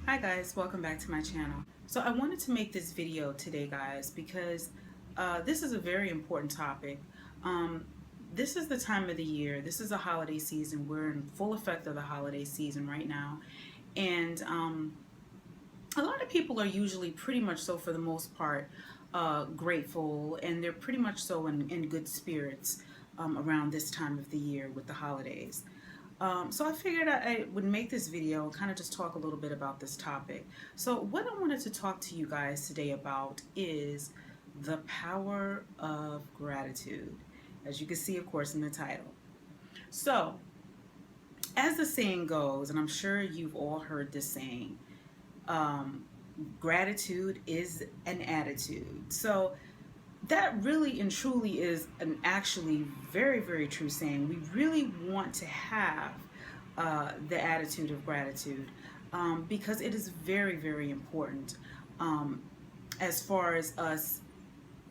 Hi guys, welcome back to my channel. So I wanted to make this video today guys because this is a very important topic. Um, this is the time of the year, this is the holiday season, we're in full effect of the holiday season right now, and a lot of people are usually pretty much so for the most part grateful, and they're pretty much so in good spirits around this time of the year with the holidays. So I figured I would make this video and kind of just talk a little bit about this topic. So what I wanted to talk to you guys today about is the power of gratitude, as you can see, of course, in the title. So, as the saying goes, and I'm sure you've all heard this saying, um, gratitude is an attitude. So that really and truly is an actually very, very true saying. We really want to have the attitude of gratitude because it is very, very important um, as far as us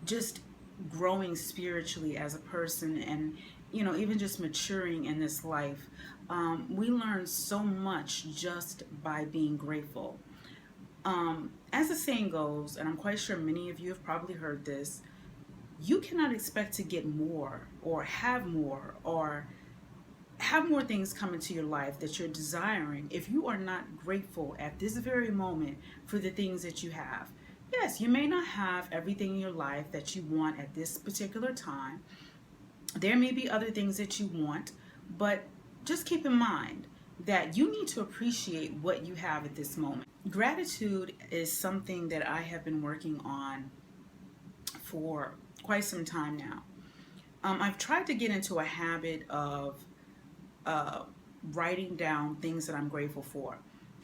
just growing spiritually as a person, and even just maturing in this life. We learn so much just by being grateful. As the saying goes, and I'm quite sure many of you have probably heard this, you cannot expect to get more or have more things come into your life that you're desiring if you are not grateful at this very moment for the things that you have. Yes, you may not have everything in your life that you want at this particular time. There may be other things that you want, but just keep in mind that you need to appreciate what you have at this moment. Gratitude is something that I have been working on for quite some time now. I've tried to get into a habit of uh, writing down things that I'm grateful for.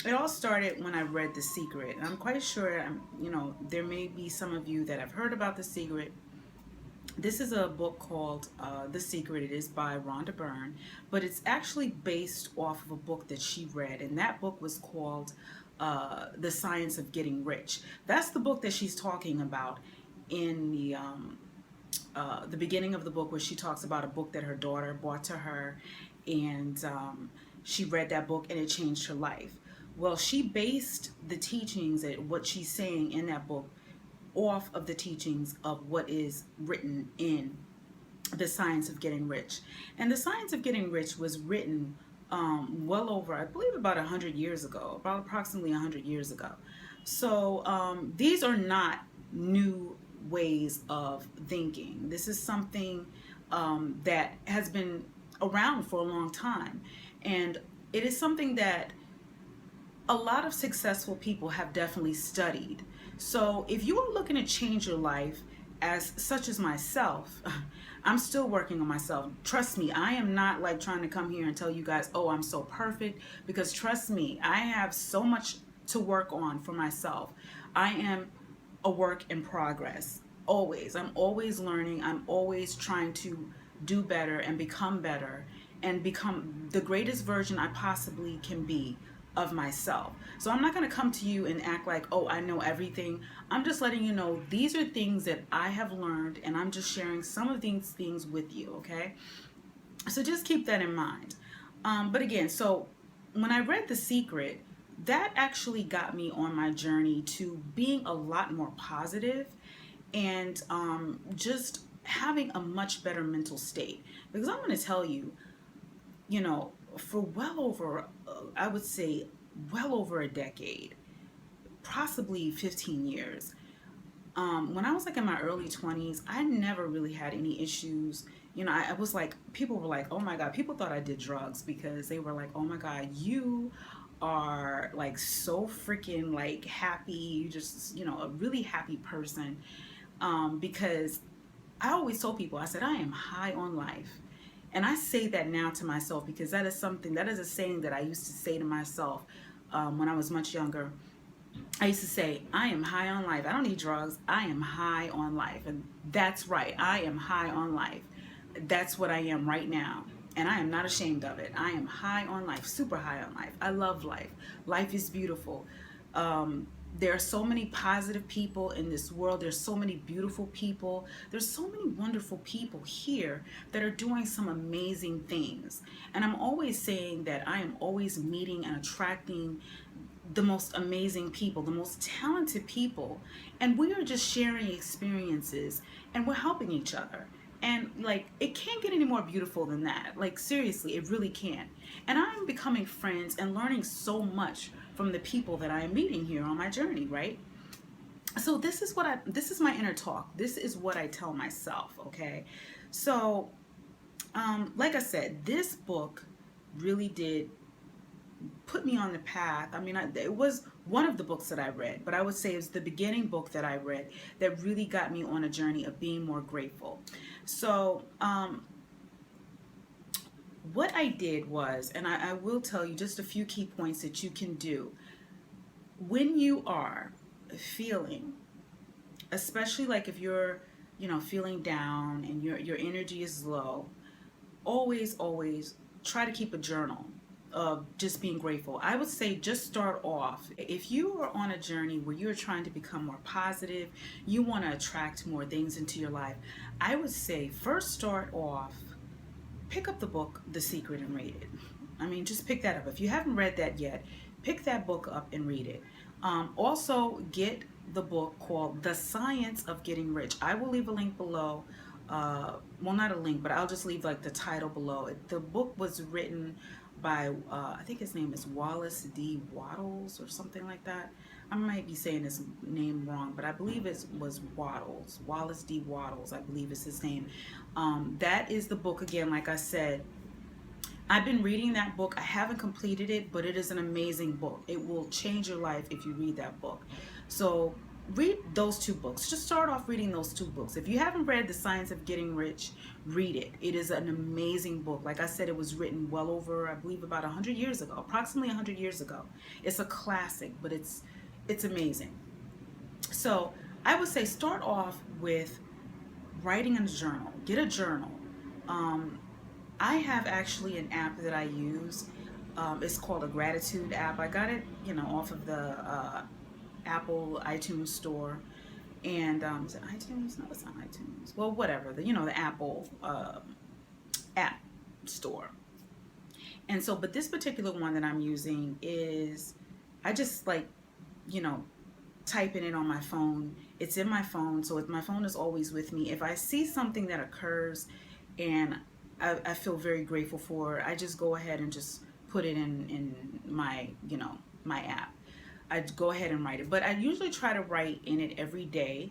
It all started when I read The Secret, and I'm quite sure there may be some of you that have heard about The Secret. This is a book called The Secret. It is by Rhonda Byrne, but it's actually based off of a book that she read, and that book was called The Science of Getting Rich. That's the book that she's talking about in the beginning of the book, where she talks about a book that her daughter bought to her, and she read that book and it changed her life. Well, she based the teachings and what she's saying in that book off of the teachings of what is written in The Science of Getting Rich. And The Science of Getting Rich was written well over, I believe, about 100 years ago, about approximately 100 years ago. So these are not new ways of thinking. This is something that has been around for a long time. And it is something that a lot of successful people have definitely studied. So if you are looking to change your life, as such as myself, I'm still working on myself. Trust me, I am not like trying to come here and tell you guys, oh, I'm so perfect, because trust me, I have so much to work on for myself. I am a work in progress. Always. I'm always learning. I'm always trying to do better and become the greatest version I possibly can be of myself. So I'm not going to come to you and act like, oh, I know everything. I'm just letting you know these are things that I have learned, and I'm just sharing some of these things with you, okay? So just keep that in mind. But again, so when I read The Secret, that actually got me on my journey to being a lot more positive and just having a much better mental state. Because I'm going to tell you, for well over, I would say, well over a decade, possibly 15 years. When I was like in my early 20s, I never really had any issues. I was like, people were like, oh my God, people thought I did drugs because they were like, oh my God, you are like so freaking like happy. You just, a really happy person. Because I always told people, I said, I am high on life. And I say that now to myself because that is a saying that I used to say to myself when I was much younger. I used to say, I am high on life. I don't need drugs. I am high on life. And that's right. I am high on life. That's what I am right now. And I am not ashamed of it. I am high on life, super high on life. I love life. Life is beautiful. There are so many positive people in this world. There's so many beautiful people. There's so many wonderful people here that are doing some amazing things. And I'm always saying that I am always meeting and attracting the most amazing people, the most talented people, and we are just sharing experiences and we're helping each other. And like, it can't get any more beautiful than that. Like, seriously, it really can't. And I'm becoming friends and learning so much from the people that I am meeting here on my journey, right? So this is my inner talk. This is what I tell myself, okay? So, like I said, this book really did put me on the path. I mean, it was one of the books that I read, but I would say it was the beginning book that I read that really got me on a journey of being more grateful. So, what I did was, and I will tell you just a few key points that you can do when you are feeling, especially like if you're, feeling down and your energy is low. Always try to keep a journal of just being grateful. I would say just start off. If you are on a journey where you're trying to become more positive, you want to attract more things into your life, I would say first start off, pick up the book, The Secret, and read it. I mean, just pick that up. If you haven't read that yet, pick that book up and read it. Also, get the book called The Science of Getting Rich. I will leave a link below. Well, not a link, but I'll just leave like the title below. The book was written by, I think his name is Wallace D Wattles or something like that. I might be saying his name wrong, but I believe it was Wattles. Wallace D Wattles, I believe is his name. That is the book again, like I said. I've been reading that book. I haven't completed it, but it is an amazing book. It will change your life if you read that book. So read those two books. Just start off reading those two books. If you haven't read The Science of Getting Rich, read it. It is an amazing book. Like I said, it was written well over, I believe, about 100 years ago, approximately 100 years ago. It's a classic, but it's amazing. So I would say start off with writing in a journal. Get a journal. I have actually an app that I use. It's called a gratitude app. I got it, off of the Apple iTunes store. And is it iTunes? No, it's not iTunes. Well, whatever. The Apple app store. And so, but this particular one that I'm using is, I just like, typing it on my phone. It's in my phone, so my phone is always with me. If I see something that occurs and I feel very grateful for, I just go ahead and just put it in my, my app. I go ahead and write it, but I usually try to write in it every day.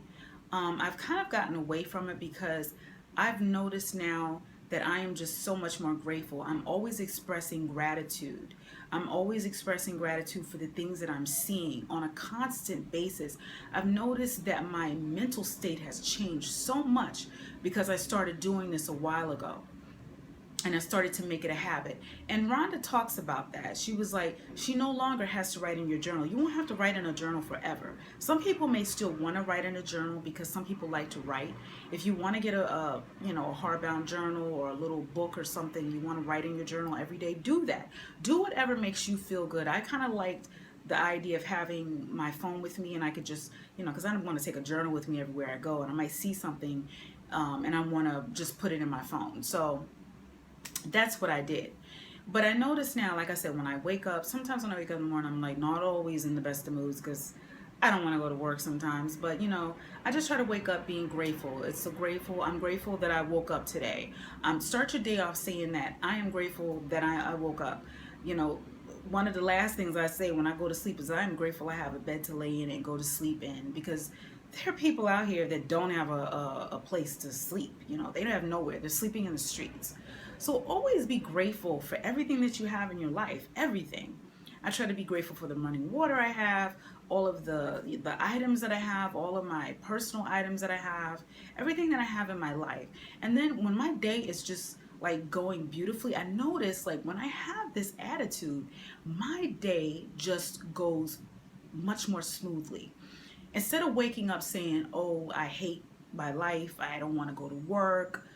I've kind of gotten away from it because I've noticed now that I am just so much more grateful. I'm always expressing gratitude. I'm always expressing gratitude for the things that I'm seeing on a constant basis. I've noticed that my mental state has changed so much because I started doing this a while ago. And I started to make it a habit. And Rhonda talks about that. She was like, she no longer has to write in your journal. You won't have to write in a journal forever. Some people may still want to write in a journal because some people like to write. If you want to get a hardbound journal or a little book or something, you want to write in your journal every day, do that. Do whatever makes you feel good. I kind of liked the idea of having my phone with me, and I could just, because I don't want to take a journal with me everywhere I go, and I might see something and I want to just put it in my phone. So that's what I did. But I notice now, like I said, when I wake up, sometimes when I wake up in the morning, I'm like not always in the best of moods because I don't want to go to work sometimes. But I just try to wake up being grateful. I'm grateful that I woke up today. Start your day off saying that I am grateful that I woke up. One of the last things I say when I go to sleep is I am grateful I have a bed to lay in and go to sleep in, because there are people out here that don't have a place to sleep. They don't have nowhere. They're sleeping in the streets. So always be grateful for everything that you have in your life, everything. I try to be grateful for the running water I have, all of the items that I have, all of my personal items that I have, everything that I have in my life. And then when my day is just like going beautifully, I notice like when I have this attitude, my day just goes much more smoothly. Instead of waking up saying, oh, I hate my life, I don't want to go to work,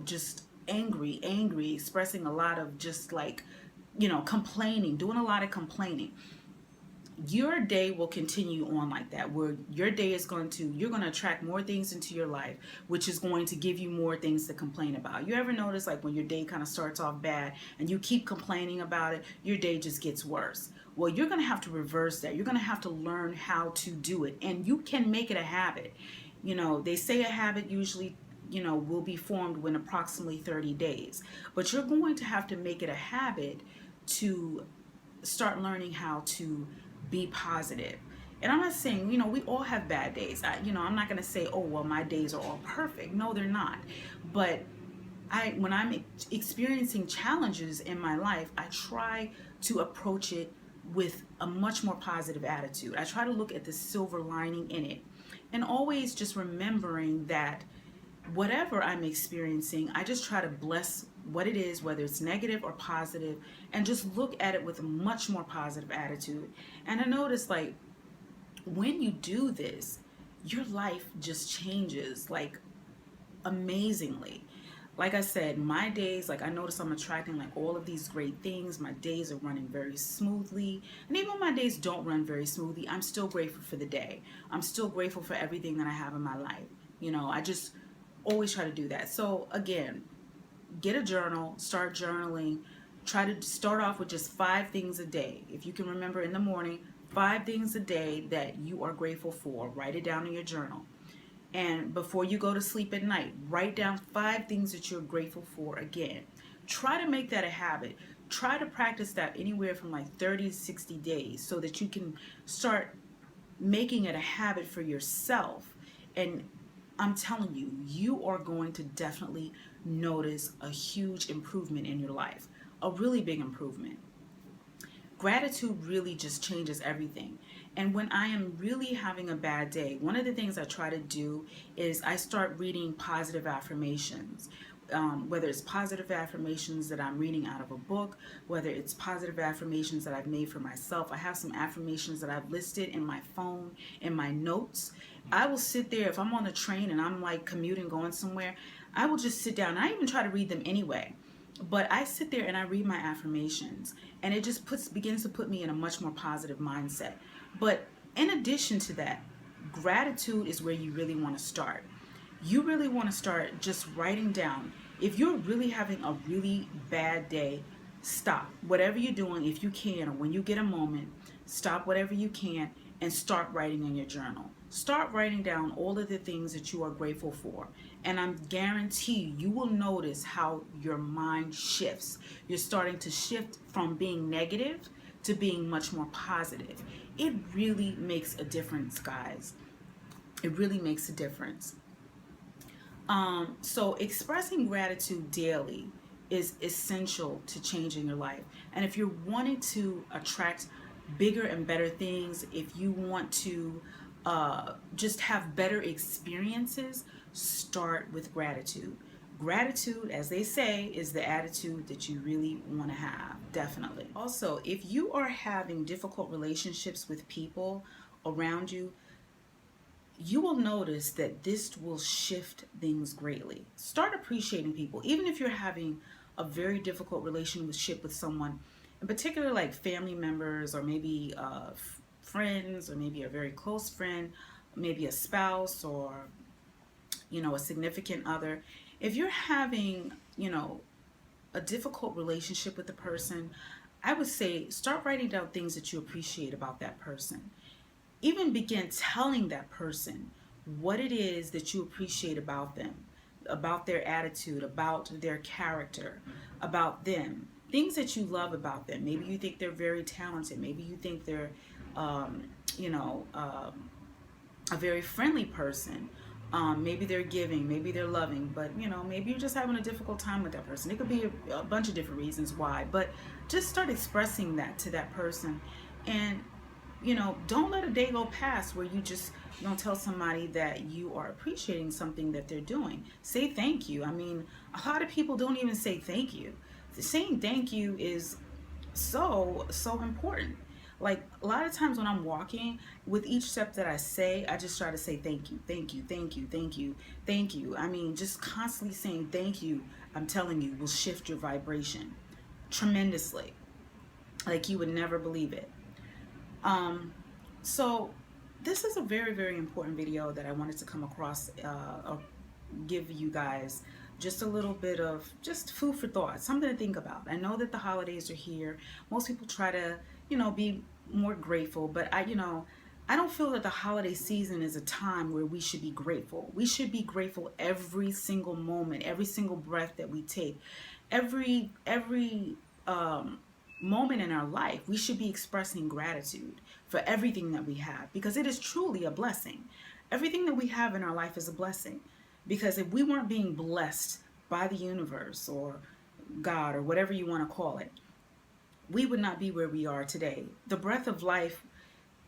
just angry, expressing a lot of just like, complaining, doing a lot of complaining. Your day will continue on like that, where your day is you're going to attract more things into your life, which is going to give you more things to complain about. You ever notice like when your day kind of starts off bad and you keep complaining about it, your day just gets worse? Well, you're going to have to reverse that. You're going to have to learn how to do it, and you can make it a habit. They say a habit usually, will be formed within approximately 30 days, but you're going to have to make it a habit to start learning how to be positive. And I'm not saying, we all have bad days. I'm not going to say, oh, well, my days are all perfect. No, they're not. But when I'm experiencing challenges in my life, I try to approach it with a much more positive attitude. I try to look at the silver lining in it, and always just remembering that whatever I'm experiencing, I just try to bless what it is, whether it's negative or positive, and just look at it with a much more positive attitude. And I notice, like, when you do this, your life just changes, like, amazingly. Like I said, my days, like, I notice I'm attracting like all of these great things. My days are running very smoothly. And even when my days don't run very smoothly, I'm still grateful for the day. I'm still grateful for everything that I have in my life. I just always try to do that. So again, get a journal, start journaling. Try to start off with just 5 things a day. If you can remember in the morning, 5 things a day that you are grateful for. Write it down in your journal. And before you go to sleep at night, write down 5 things that you're grateful for again. Try to make that a habit. Try to practice that anywhere from like 30 to 60 days so that you can start making it a habit for yourself. And I'm telling you, you are going to definitely notice a huge improvement in your life, a really big improvement. Gratitude really just changes everything. And when I am really having a bad day, one of the things I try to do is I start reading positive affirmations. Whether it's positive affirmations that I'm reading out of a book, whether it's positive affirmations that I've made for myself. I have some affirmations that I've listed in my phone, in my notes. I will sit there, if I'm on the train and I'm like commuting, going somewhere, I will just sit down. I even try to read them anyway. But I sit there and I read my affirmations, and it just begins to put me in a much more positive mindset. But in addition to that, gratitude is where you really want to start. You really want to start just writing down. If you're really having a really bad day, stop. Whatever you're doing, if you can, or when you get a moment, stop whatever you can and start writing in your journal. Start writing down all of the things that you are grateful for. And I guarantee you will notice how your mind shifts. You're starting to shift from being negative to being much more positive. It really makes a difference, guys. It really makes a difference. So expressing gratitude daily is essential to changing your life. And if you're wanting to attract bigger and better things, if you want to just have better experiences, start with gratitude. Gratitude, as they say, is the attitude that you really want to have, definitely. Also, if you are having difficult relationships with people around you, you will notice that this will shift things greatly. Start appreciating people, even if you're having a very difficult relationship with someone, in particular like family members, or maybe friends, or maybe a very close friend, maybe a spouse, or a significant other. If you're having a difficult relationship with the person, I would say start writing down things that you appreciate about that person. Even begin telling that person what it is that you appreciate about them, about their attitude, about their character, about them, things that you love about them. Maybe you think they're very talented. Maybe you think they're a very friendly person. Maybe they're giving, maybe they're loving, but maybe you're just having a difficult time with that person. It could be a bunch of different reasons why, but just start expressing that to that person. And don't let a day go past where you just don't tell somebody that you are appreciating something that they're doing. Say thank you. I mean, a lot of people don't even say thank you. Saying thank you is so important. Like, a lot of times when I'm walking, with each step that I say, I just try to say thank you, thank you, thank you, thank you, thank you. I mean, just constantly saying thank you, I'm telling you, will shift your vibration tremendously. Like, you would never believe it. So this is a very, very important video that I wanted to come across, or give you guys just a little bit of just food for thought, something to think about. I know that the holidays are here. Most people try to be more grateful. But I don't feel that the holiday season is a time where we should be grateful. We should be grateful every single moment, every single breath that we take, every moment in our life. We should be expressing gratitude for everything that we have, because it is truly a blessing. Everything that we have in our life is a blessing. Because if we weren't being blessed by the universe or God or whatever you want to call it, we would not be where we are today. The breath of life,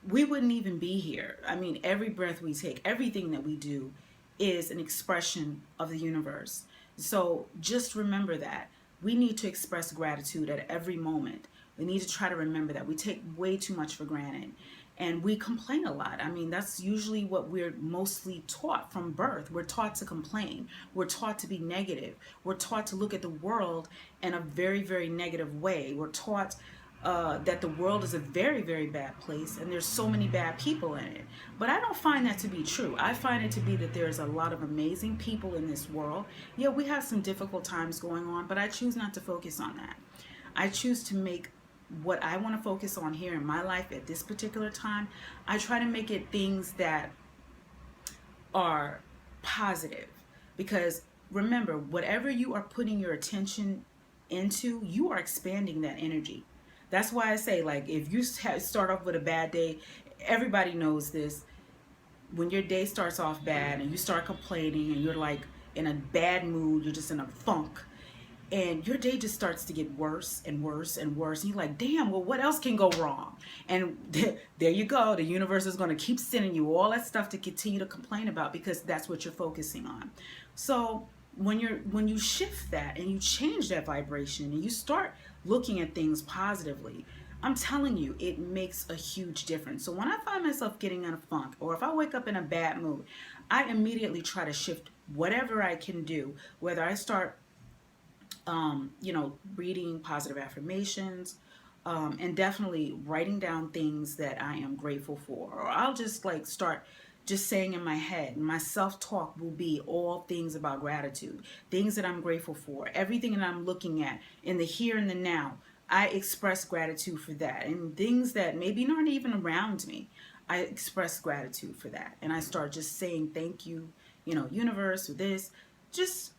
we wouldn't even be here. I mean, every breath we take, everything that we do is an expression of the universe. So just remember that. We need to express gratitude at every moment. We need to try to remember that. We take way too much for granted. And we complain a lot. I mean, that's usually what we're mostly taught from birth. We're taught to complain. We're taught to be negative. We're taught to look at the world in a very, very negative way. We're taught that the world is a very, very bad place and there's so many bad people in it. But I don't find that to be true. I find it to be that there's a lot of amazing people in this world. Yeah, we have some difficult times going on, but I choose not to focus on that. I choose to make what I want to focus on here in my life at this particular time. I try to make it things that are positive, because remember, whatever you are putting your attention into, you are expanding that energy. That's why I say, like, if you start off with a bad day, everybody knows this. When your day starts off bad and you start complaining and you're like in a bad mood, you're just in a funk, and your day just starts to get worse and worse and worse. And you're like, damn, well, what else can go wrong? And there you go. The universe is going to keep sending you all that stuff to continue to complain about, because that's what you're focusing on. So when you shift that and you change that vibration and you start looking at things positively, I'm telling you, it makes a huge difference. So when I find myself getting in a funk, or if I wake up in a bad mood, I immediately try to shift whatever I can do, whether I start reading positive affirmations, and definitely writing down things that I am grateful for. Or I'll just like start just saying in my head, my self-talk will be all things about gratitude, things that I'm grateful for, everything that I'm looking at in the here and the now. I express gratitude for that. And things that maybe not even around me, I express gratitude for that. And I start just saying thank you, universe, for this. Just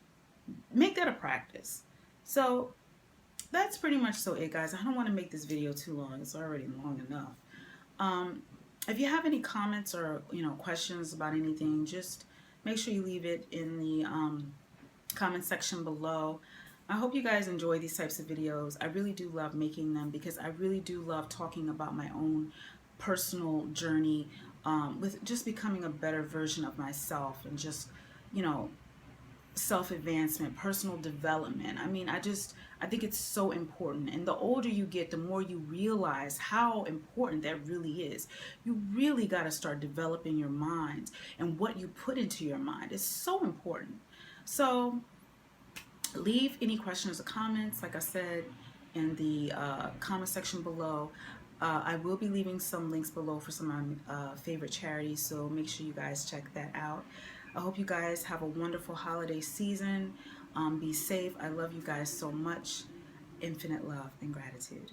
make that a practice. So that's pretty much so it, guys. I don't want to make this video too long. It's already long enough. If you have any comments or questions about anything, just make sure you leave it in the comment section below. I hope you guys enjoy these types of videos. I really do love making them, because I really do love talking about my own personal journey with just becoming a better version of myself, and just self-advancement, personal development. I mean, I think it's so important. And the older you get, the more you realize how important that really is. You really got to start developing your mind, and what you put into your mind is so important. So leave any questions or comments, like I said, in the comment section below. I will be leaving some links below for some of my favorite charities, so make sure you guys check that out. I hope you guys have a wonderful holiday season. Be safe. I love you guys so much. Infinite love and gratitude.